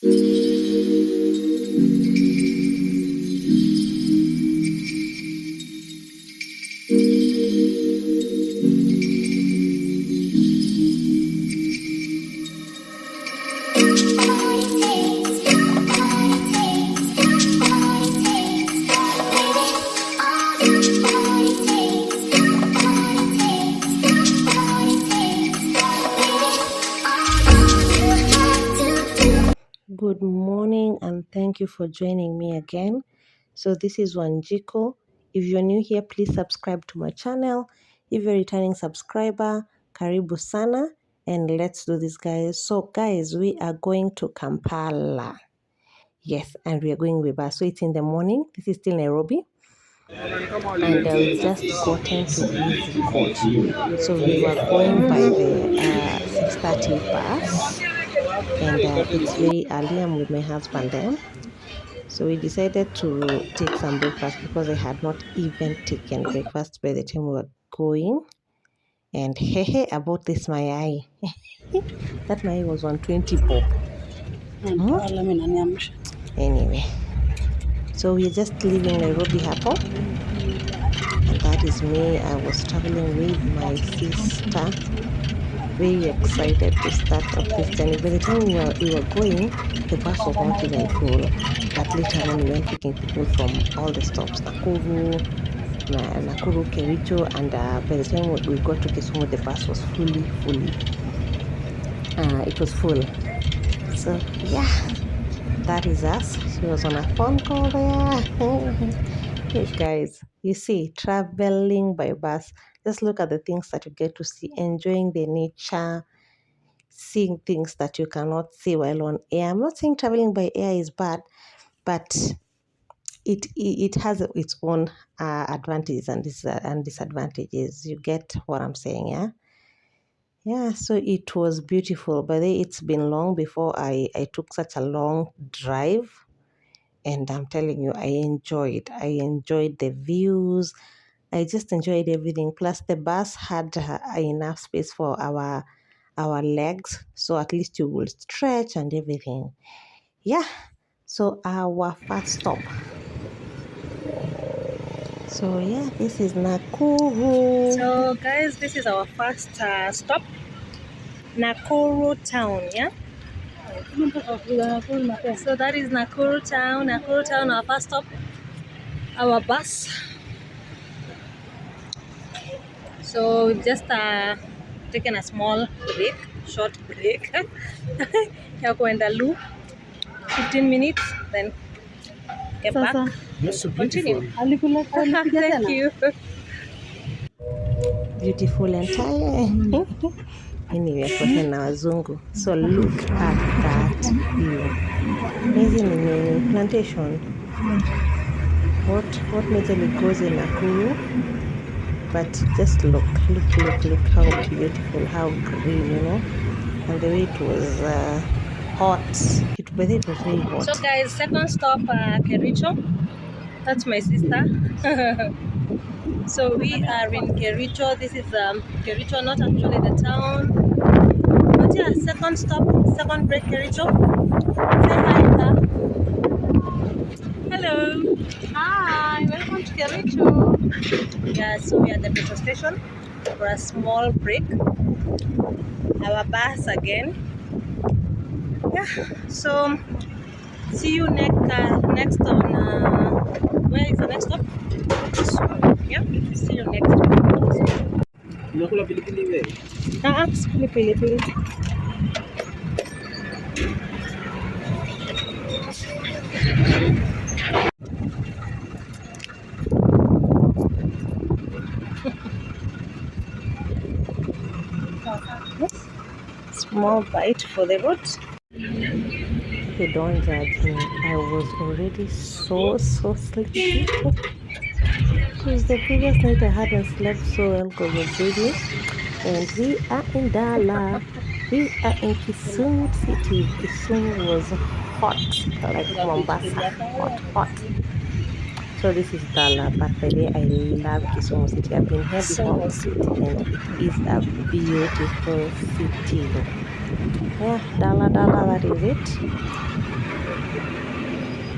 Good morning and thank you for joining me again. So this is Wanjiko. If you're new here, please subscribe to my channel. If you're a returning subscriber, karibu sana, and let's do this, guys. So guys, we are going to Kampala. Yes, and we are going with bus. So it's in the morning. This is still Nairobi. And we've just gotten to Easy Court. So we were going by the 6:30 bus. And it's very early. I'm with my husband then. So we decided to take some breakfast because I had not even taken breakfast by the time we were going. And hey, about this my eye. That my eye was 120 bob. Anyway, so we're just leaving Nairobi hapo. And that is me. I was traveling with my sister. Very excited to start off this journey. By the time we were going, the bus was not even full. But later on, we went picking people from all the stops, Nakuru, Kericho, and by the time we got to Kisumu, the bus was fully, it was full. So yeah, that is us. She was on a phone call there. Hey guys, you see, traveling by bus, just look at the things that you get to see, enjoying the nature, seeing things that you cannot see while on air. I'm not saying traveling by air is bad, but it has its own advantages and disadvantages. You get what I'm saying, yeah? Yeah, so it was beautiful. By the way, it's been long before I took such a long drive. And I'm telling you, I enjoyed the views. I just enjoyed everything. Plus, the bus had enough space for our legs, so at least you will stretch and everything. Yeah, so our first stop. So yeah, this is Nakuru. So guys, this is our first stop, Nakuru town. Yeah. So that is Nakuru town. Our first stop. Our bus. So we've just taken a small break, short break. Ya kuenda loo, 15 minutes, then get back. That's so Continue. beautiful. Thank you. Beautiful and tired. Anyway, for na wazungu. So look at that view. Hizi ni nini? Plantation. What majorly goes in Nakuru? But just look how beautiful, how green, you know. And the way it was hot. It was very hot. So guys, second stop, Kericho. That's my sister. So we are in Kericho. This is Kericho, not actually the town. But yeah, second stop, second break, Kericho. Say hi, Ika. Hello. Hi, welcome to Kericho. Yeah, so we are at the petrol station for a small break. Our bus again. Yeah, so see you next on where is the next stop? Yeah, see you next week. Unakula pilipili wewe? Sikuli pilipili. Small bite for the road. Okay, don't judge me. I was already so sleepy. Because the previous night I hadn't slept so well because of baby. And we are in Dala. We are in Kisumu City. Kisumu was hot, like Mombasa. Hot. So this is Dala, but by the way, I love Kisumu City. I've been here before, and it is a beautiful city. Yeah, Dala Dala, that is it.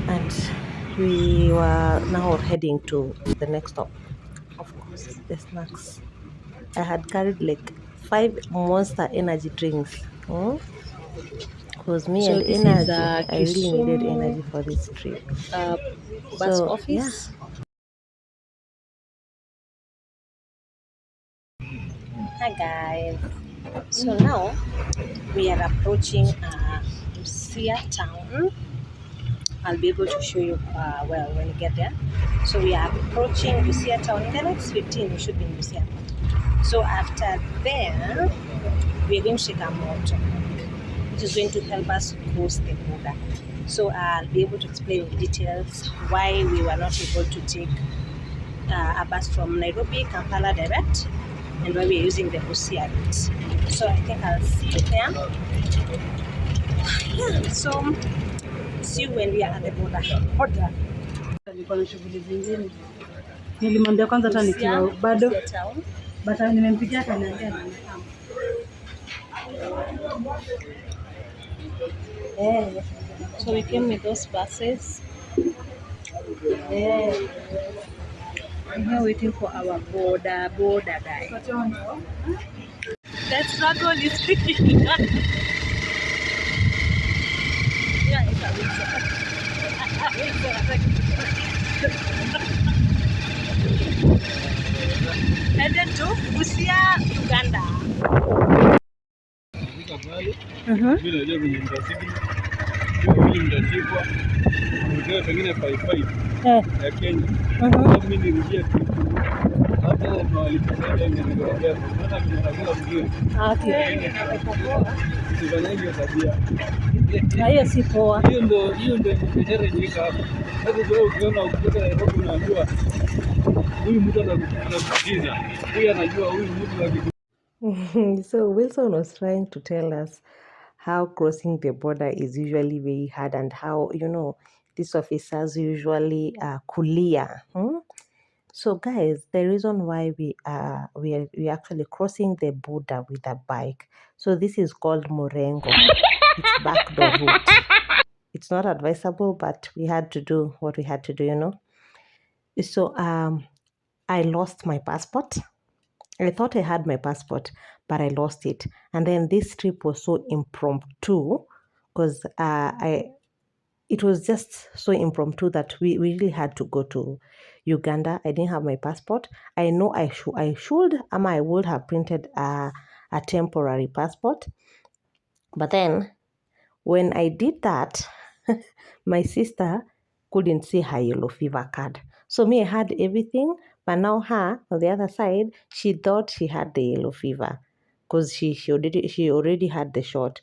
And we were now heading to the next stop. Of course, the snacks. I had carried like 5 Monster energy drinks. Because me So and this is energy, I really needed Kisumu energy for this trip. uh, bus So yeah. office. Hi guys. So now we are approaching Busia town. I'll be able to show you well when we get there. So we are approaching Busia town. In the next 15, we should be in Busia. So after there, we are going to take a motor, which is going to help us cross the border. So I'll be able to explain in details why we were not able to take a bus from Nairobi, Kampala direct, and why we're using the Busia route. So I think I'll see you there. Yeah, so see you when we are at the border. Nilikuwa na shughuli zingine. Nilimwambia kwanza hata nikiwa bado Busia town. but nimempigia akaniambia nimekaa. Yeah. So we came with those buses. Yeah. And here waiting for our border guy. The struggle is freaking. Yeah, it's a headed to Busia, Uganda. Mimi najua venye nitasiki. Mimi nitashikwa. Ndio pengine 55 ya Kenya. Sababu mimi nirudie tu. Hata waliposaidia ningekuambia maana nimekagua vizuri. Okay. Sifanya hiyo tabia. Na hiyo si poa. Hiyo ndio biashara yenyewe hapa. Sasa wewe ukiona ukitoka Nairobi unaambiwa huyu mtu anakusikiza. Huyu anajua huyu mtu So Wilson was trying to tell us how crossing the border is usually very hard and how these officers usually kulia. So guys, the reason why we are actually crossing the border with a bike. So this is called Morengo. It's backdoor route. It's not advisable, but we had to do what we had to do. So I lost my passport. I thought I had my passport, but I lost it. And then this trip was so impromptu because it was just so impromptu that we really had to go to Uganda. I didn't have my passport. I know I would have printed a temporary passport. But then when I did that, my sister couldn't see her yellow fever card. So me, I had everything, but now her on the other side, she thought she had the yellow fever because she already had the shot.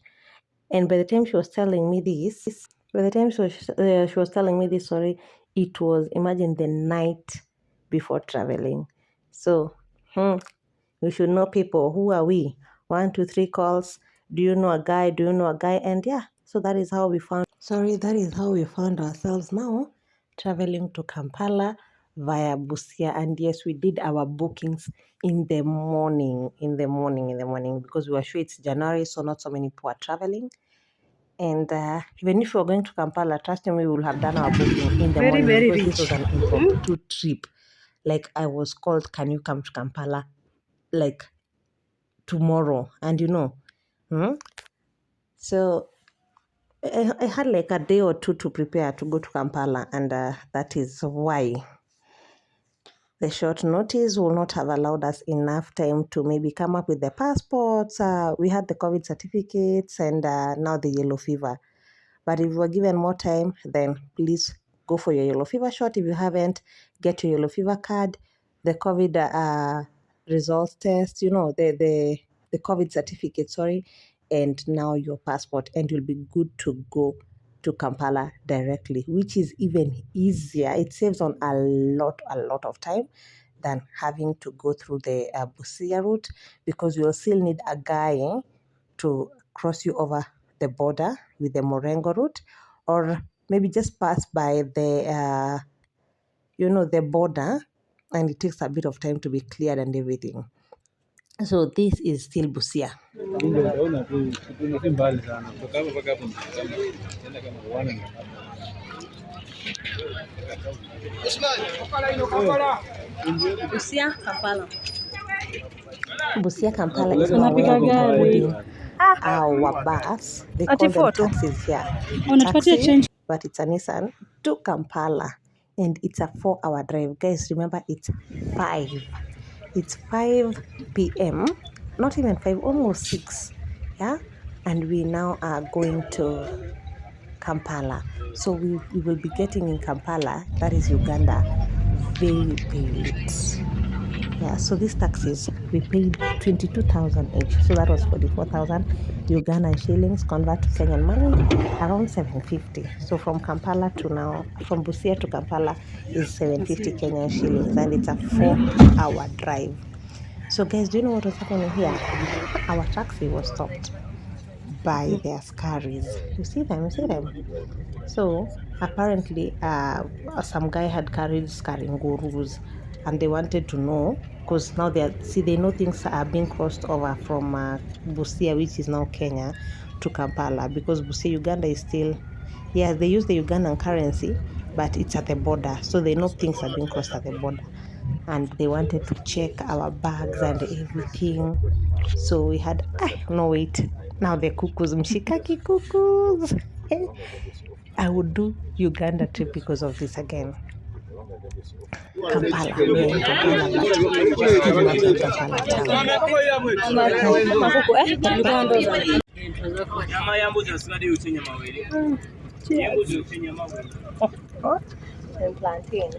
And by the time she was telling me this, sorry, it was, imagine, the night before traveling. So, we should know people. Who are we? 1, 2, 3 calls. Do you know a guy? Do you know a guy? And yeah, so that is how we found ourselves now traveling to Kampala via Busia. And yes, we did our bookings in the morning, because we were sure it's January, so not so many people are traveling. And even if we were going to Kampala, trust me, we will have done our booking in the very morning very because this rich. was an impromptu trip. Like I was called, can you come to Kampala? Like tomorrow. And so I had like a day or two to prepare to go to Kampala. And that is why the short notice will not have allowed us enough time to maybe come up with the passports. We had the COVID certificates and now the yellow fever. But if you were given more time, then please go for your yellow fever shot. If you haven't, get your yellow fever card, the COVID results test, the COVID certificate, sorry, and now your passport, and you'll be good to go to Kampala directly, which is even easier. It saves on a lot of time than having to go through the Busia route, because you'll still need a guy to cross you over the border with the Morengo route, or maybe just pass by the border, and it takes a bit of time to be cleared and everything. So this is still Busia. Utaona tu si mbali sana kutoka hapo mpaka hapo, tena kama wana Busia, Kampala. Busia Kampala is now where we are boarding our bus. They call them taxis here. Taxi, but it's a Nissan to Kampala. And it's a 4-hour drive. Guys, remember it's 5. It's 5 p.m. Not even 5, almost 6. Yeah? And we now are going to Kampala. So we will be getting in Kampala, that is Uganda, very, very late. Yeah, so these taxis, we paid 22,000 each. So that was 44,000 Ugandan shillings, convert to Kenyan money, around 750. So from Kampala to now, from Busia to Kampala is 750 Kenyan shillings, and it's a 4-hour drive. So guys, do you know what was happening here? Our taxi was stopped by the askaris. You see them? You see them? So apparently, some guy had carried scaringurus, and they wanted to know because now they know things are being crossed over from Busia, which is now Kenya, to Kampala, because Busia, Uganda is still, yeah, they use the Ugandan currency, but it's at the border, so they know things are being crossed at the border, and they wanted to check our bags and everything. So we had, no wait, now the cuckoos, mshikaki cuckoos. I would do Uganda trip because of this again. Kampala. We are in Kampala, but still not in Kampala town. And plantain.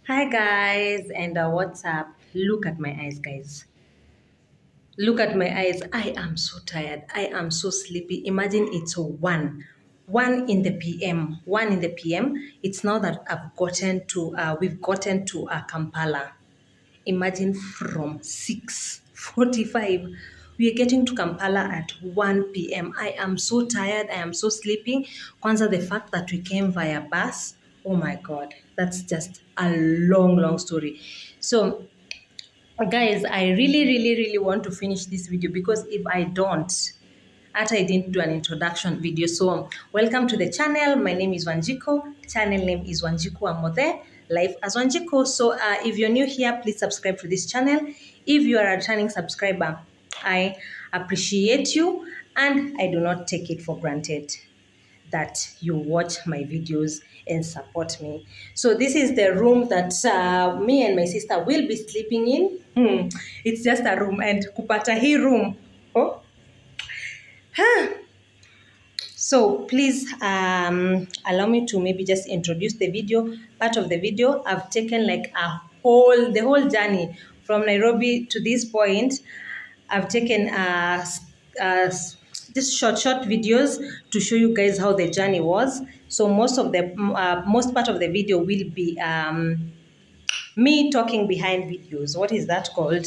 Hi guys, and what's up? Look at my eyes, guys. Look at my eyes. I am so tired. I am so sleepy. Imagine it's 1 in the PM. 1 in the PM. It's now that we've gotten to Kampala. Imagine from 6:45. We are getting to Kampala at 1 p.m. I am so tired. I am so sleepy. Kwanza, the fact that we came via bus. Oh my God. That's just a long, long story. So guys, I really want to finish this video, because if I don't, I didn't do an introduction video. So welcome to the channel. My name is Wanjiko. Channel name is Wanjiko Amode, life as Wanjiko. So if you're new here, please subscribe to this channel. If you are a returning subscriber, I appreciate you, and I do not take it for granted that you watch my videos and support me. So this is the room that me and my sister will be sleeping in. It's just a room, and kupata hii room. Oh. So please allow me to maybe just introduce the video, part of the video. I've taken like the whole journey from Nairobi to this point. I've taken just short videos to show you guys how the journey was. So most part of the video will be me talking behind videos. What is that called?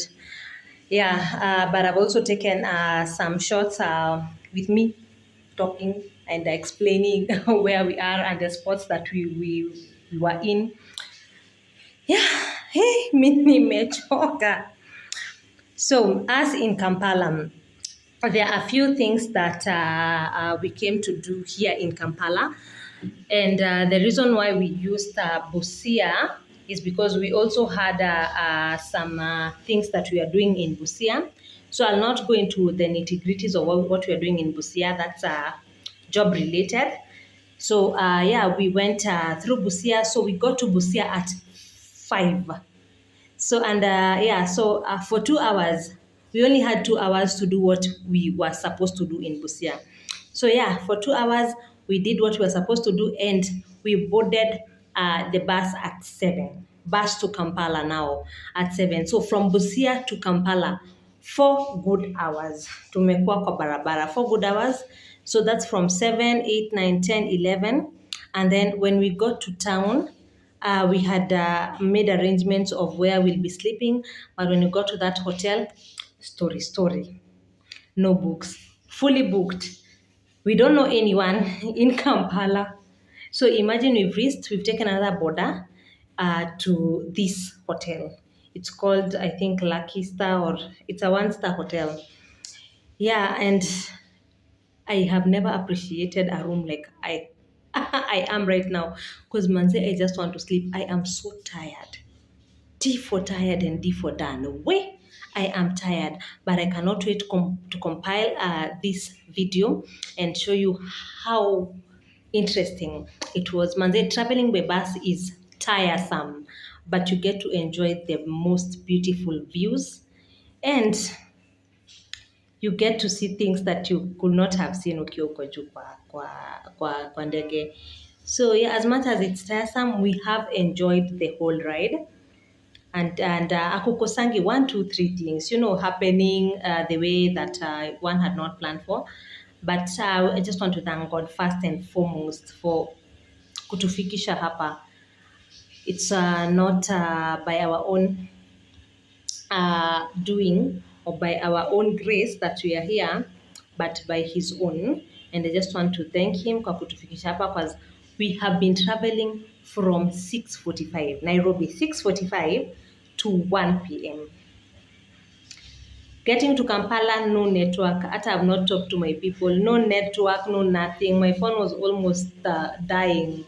Yeah, but I've also taken some shots with me talking and explaining where we are and the spots that we were in. Yeah, hey, mimi nimechoka. So, as in Kampala, there are a few things that we came to do here in Kampala. And the reason why we used Busia is because we also had some things that we are doing in Busia. So I'll not go into the nitty-gritties of what we are doing in Busia. That's job related. So yeah, we went through Busia. So we got to Busia at 5. So, and yeah, so for 2 hours, we only had 2 hours to do what we were supposed to do in Busia. So yeah, for 2 hours, we did what we were supposed to do, and we boarded the bus at 7. Bus to Kampala now at 7. So from Busia to Kampala, 4 good hours. Tumekuwa kwa barabara, 4 good hours. So that's from 7, 8, 9, 10, 11. And then when we got to town, we had made arrangements of where we'll be sleeping, but when we got to that hotel, story, no books. fully booked. We don't know anyone in Kampala. So imagine we've taken another border to this hotel. It's called, I think, Lucky Star, or it's a one-star hotel. Yeah, and I have never appreciated a room like I I am right now. Because manze, I just want to sleep. I am so tired. T for tired and D for done. Way I am tired, but I cannot wait to compile this video and show you how interesting it was. Manze, traveling by bus is tiresome, but you get to enjoy the most beautiful views, and you get to see things that you could not have seen ukiwa uko juu kwa ndege. So yeah, as much as it's tiresome, we have enjoyed the whole ride. And akukosangi 1, 2, 3 things, happening the way that one had not planned for. But I just want to thank God first and foremost for kutufikisha hapa. It's not by our own doing or by our own grace that we are here, but by His own. And I just want to thank Him kwa kutufikisha hapa, because we have been traveling from 6:45, Nairobi, 6:45 to 1 p.m. Getting to Kampala, no network. After I've not talked to my people, no network, no nothing. My phone was almost dying,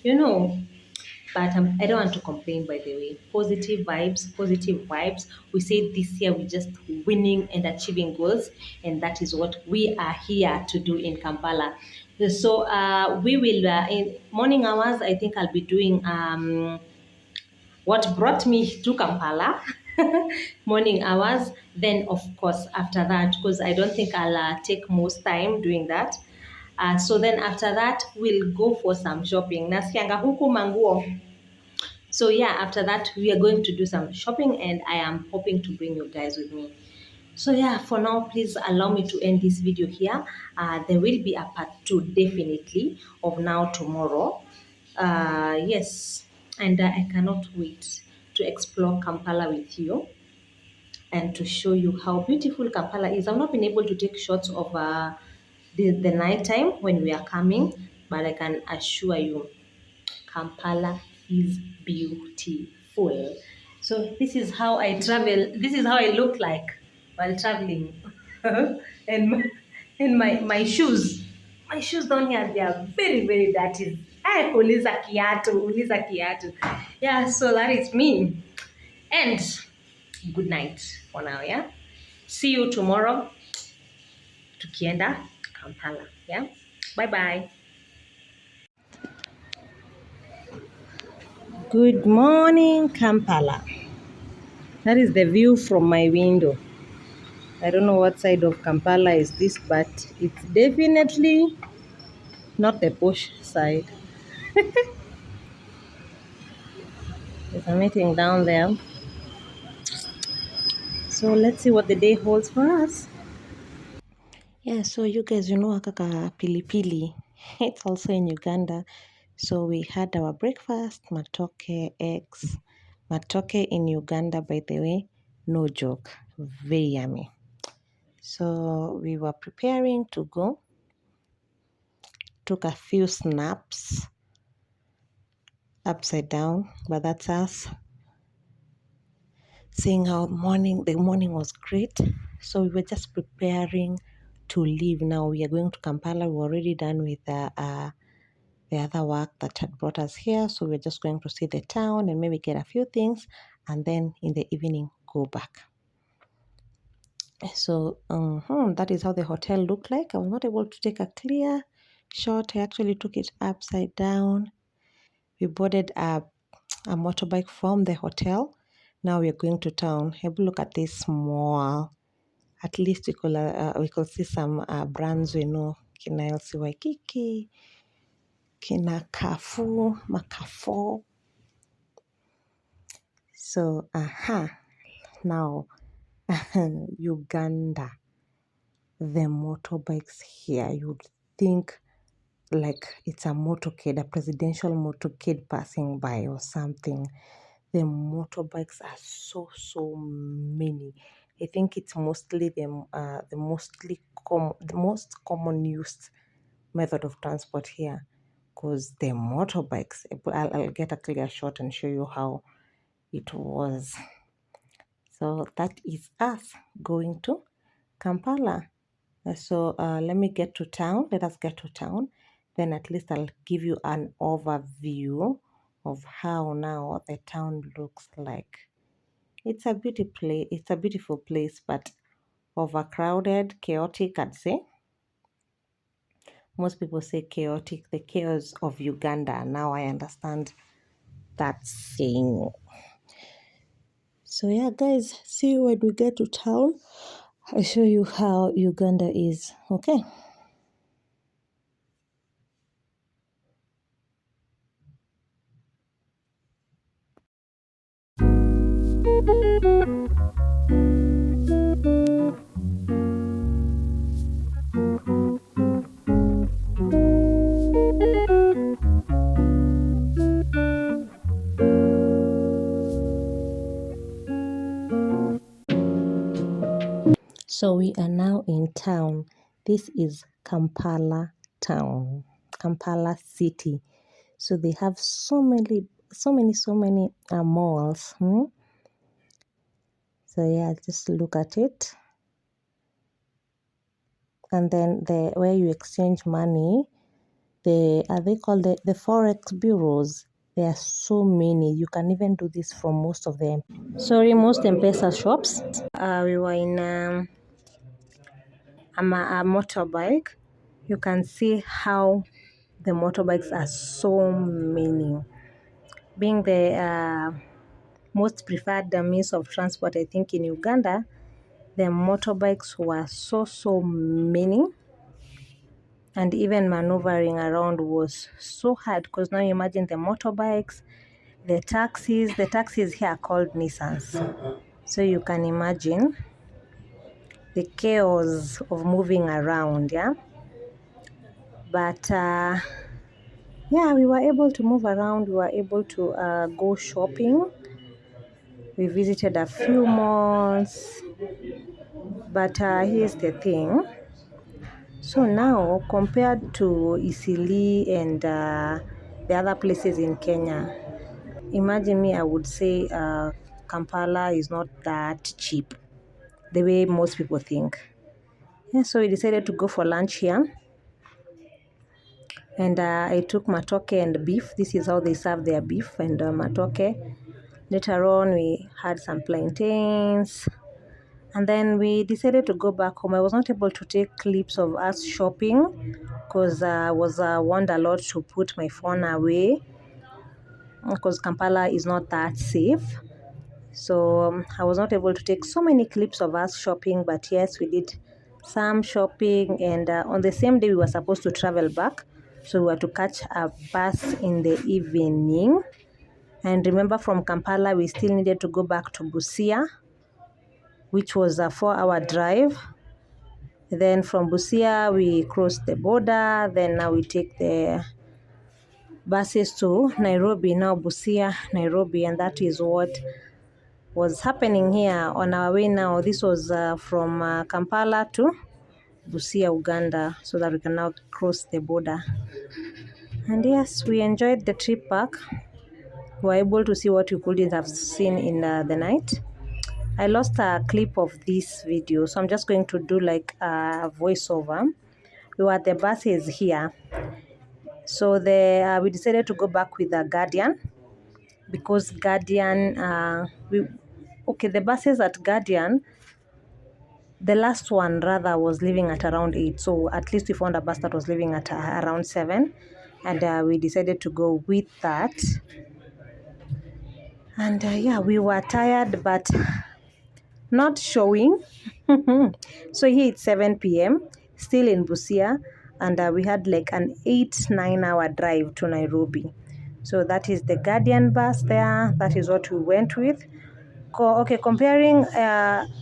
you know. But I don't want to complain, by the way. Positive vibes, positive vibes. We say this year we're just winning and achieving goals, and that is what we are here to do in Kampala. So we will, in morning hours, I think I'll be doing what brought me to Kampala, morning hours. Then, of course, after that, because I don't think I'll take most time doing that. So then after that, we'll go for some shopping. Nasikianga huku manguo. So yeah, after that, we are going to do some shopping, and I am hoping to bring you guys with me. So yeah, for now, please allow me to end this video here. There will be a part 2 definitely of now tomorrow. Yes, and I cannot wait to explore Kampala with you and to show you how beautiful Kampala is. I've not been able to take shots of the night time when we are coming, but I can assure you Kampala is beautiful. So this is how I travel. This is how I look like while traveling. and my shoes. My shoes down here, they are very, very dirty. Uliza kiatu, uliza kiatu. Yeah, so that is me. And good night for now, yeah? See you tomorrow. Tukienda Kampala, yeah? Bye-bye. Good morning, Kampala. That is the view from my window. I don't know what side of Kampala is this, but it's definitely not the bush side. There's a meeting down there. So let's see what the day holds for us. Yeah, so you guys, akaka pilipili. It's also in Uganda. So we had our breakfast, matoke, eggs. Matoke in Uganda, by the way, no joke, very yummy. So we were preparing to go. Took a few snaps upside down, but that's us. Seeing how the morning was great. So we were just preparing to leave. Now we are going to Kampala. We're already done with the other work that had brought us here. So we're just going to see the town and maybe get a few things, and then in the evening go back. So that is how the hotel looked like. I was not able to take a clear shot. I actually took it upside down. We boarded a motorbike from the hotel. Now we are going to town. Have a look at this mall. At least we could see some brands we know. Kina LC Waikiki, Kina Carrefour, Macafo. So, now Uganda, the motorbikes here, you'd think like it's a motorcade, a presidential motorcade passing by or something. The motorbikes are so many. I think it's mostly the most common used method of transport here, because the motorbikes, I'll get a clear shot and show you how it was. So that is us going to Kampala. So let me get to town. Let us get to town. Then at least I'll give you an overview of how now the town looks like. It's a beautiful place, but overcrowded, chaotic, I'd say. Most people say chaotic, the chaos of Uganda. Now I understand that saying. So yeah, guys, see you when we get to town. I'll show you how Uganda is. Okay. So we are now in town. This is Kampala town, Kampala city. So they have so many malls. So yeah, just look at it. And then where you exchange money, are they called the forex bureaus? There are so many. You can even do this from most of them. Sorry, most M-Pesa shops. We were in a motorbike. You can see how the motorbikes are so many. Being the most preferred means of transport, I think, in Uganda, the motorbikes were so many. And even maneuvering around was so hard, because now imagine the motorbikes, the taxis here are called Nissans. So you can imagine the chaos of moving around, yeah. But yeah, we were able to move around. We were able to go shopping. We visited a few malls. But here's the thing. So now, compared to Isili and the other places in Kenya, imagine me, I would say Kampala is not that cheap, the way most people think. Yeah, so we decided to go for lunch here. And I took matoke and beef. This is how they serve their beef and matoke. Later on, we had some plantains. And then we decided to go back home. I was not able to take clips of us shopping, because I was warned a lot to put my phone away, because Kampala is not that safe. So I was not able to take so many clips of us shopping, but yes, we did some shopping. And on the same day we were supposed to travel back, so we were to catch a bus in the evening. And remember, from Kampala we still needed to go back to Busia, which was a 4-hour drive. Then from Busia we crossed the border. Then now we take the buses to Nairobi, now Busia, Nairobi. And that is what was happening here on our way now. This was from Kampala to Busia, Uganda, so that we can now cross the border. And yes, we enjoyed the trip back. We were able to see what we couldn't have seen in the night. I lost a clip of this video, so I'm just going to do like a voiceover. We were at the buses here. So we decided to go back with the Guardian, because Guardian, the buses at Guardian, the last one rather was leaving at around 8. So at least we found a bus that was leaving at around 7. And we decided to go with that. And yeah, we were tired, but not showing. So here it's 7 p.m. still in Busia. And we had like an 8-9 hour drive to Nairobi. So that is the Guardian bus there. That is what we went with. Comparing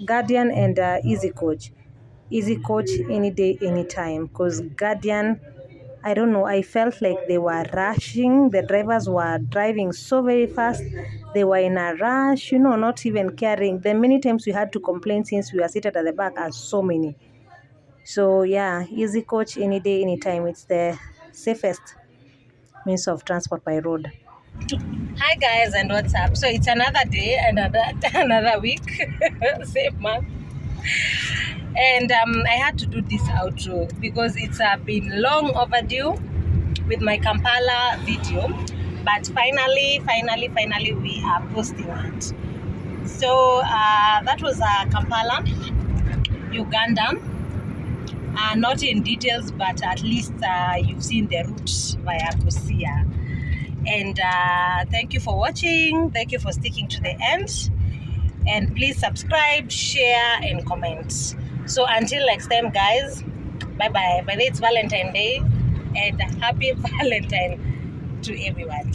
Guardian and Easy Coach any day, anytime, because Guardian, I don't know, I felt like they were rushing. The drivers were driving so very fast. They were in a rush, not even caring. The many times we had to complain since we were seated at the back are so many. So yeah, easy coach any day, anytime. It's the safest means of transport by road. Hi guys, and what's up? So it's another day, another week, same month, and I had to do this outro because it's been long overdue with my Kampala video, but finally we are posting it. So that was Kampala, Uganda. Not in details, but at least you've seen the route via Busia. And thank you for watching. Thank you for sticking to the end. And please subscribe, share, and comment. So until next time, guys, bye-bye. By the way, it's Valentine's Day, and happy Valentine to everyone.